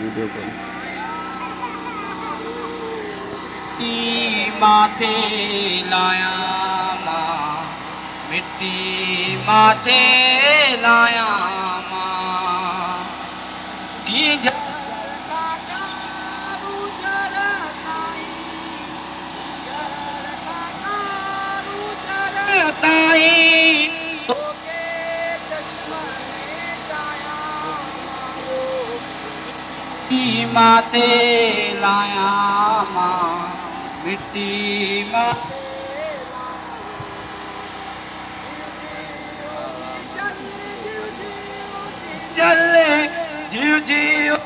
video call माथे लाया मां मिट्टी माथे लाया मां की ताई तो माथे लाया मां मिट्टी माथे चले जीव जीव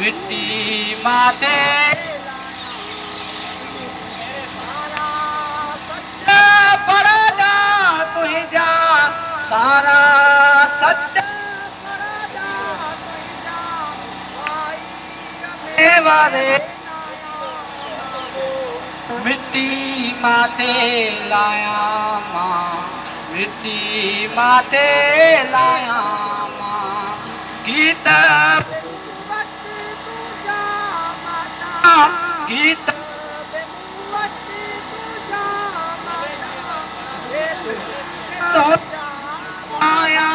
मिट्टी माते पड़ा तुझा सारा सड्डा वारे मिट्टी माथे लाया मां मिट्टी माथे लाया मां गीत गीत तो आया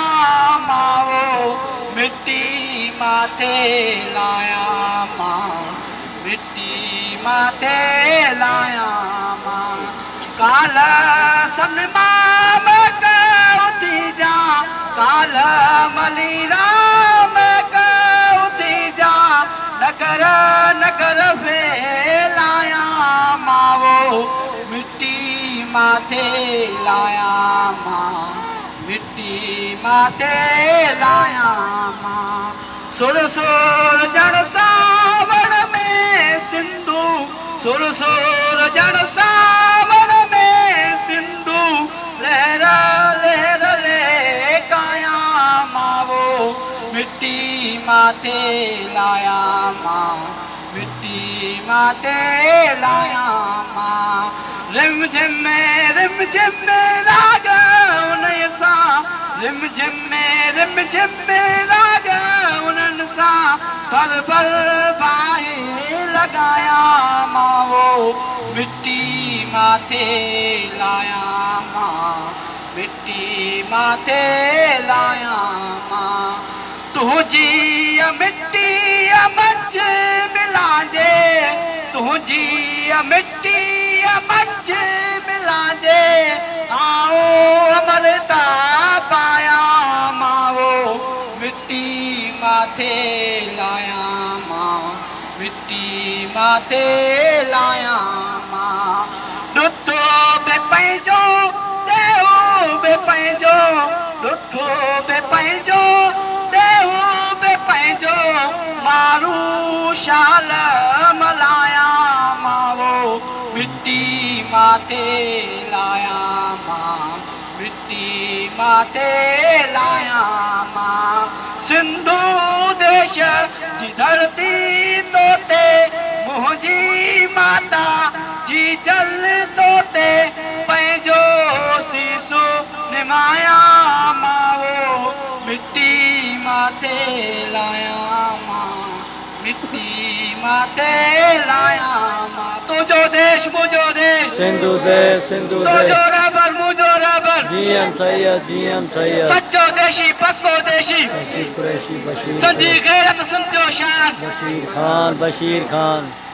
माओ मिट्टी माथे लाया मां मिट्टी माथे लाया मां काल सन माम उठी जा काल मली राम उठी जा नगर नगर फैलाया माओ मिट्टी माथे लाया मां मिट्टी माथे लाया मां सुर सुर जण सावण में सिंधु सुर सुर जण सावण में सिंधु लहर लहर ले काया मावो मिट्टी माथे लाया मां मिट्टी माथे लाया मां रिम झिम राग उन्हनि सां रिम झिम राग उन्हनि सां पर पर बाहि लॻाया मां मिट्टी माथे लाया मां मिट्टी माथे लाया मां तुंहिंजी मिट्टी मंझ मिलाजे तुंहिंजी मिट्टी मंझ मिलाजे आओ अमरता पाया माओ मिट्टी माथे लाया मां मिट्टी माथे लाया मां ॾुथो बि पंहिंजो देहू बि पंहिंजो ॾुथो बि पंहिंजो देहू बि पंहिंजो मारू शाल मलाया मावो मिट्टी माथे लाया मां मिट्टी माथे लाया मां सिंधु देश जी धरती तोते मुंहिंजी माता जी जल तोते पंहिंजो सीसो निमाया मावो मिट्टी माथे लाया मां मिट्टी माथे लाया मां तुझो देश मुझो देश सिंधु देश तुझो रबर मुझो रबर जीएम सैयद सच्चो देशी पक्को देशी बशीर कुरैशी बशीर संजी गैरत संजो शान बशीर खान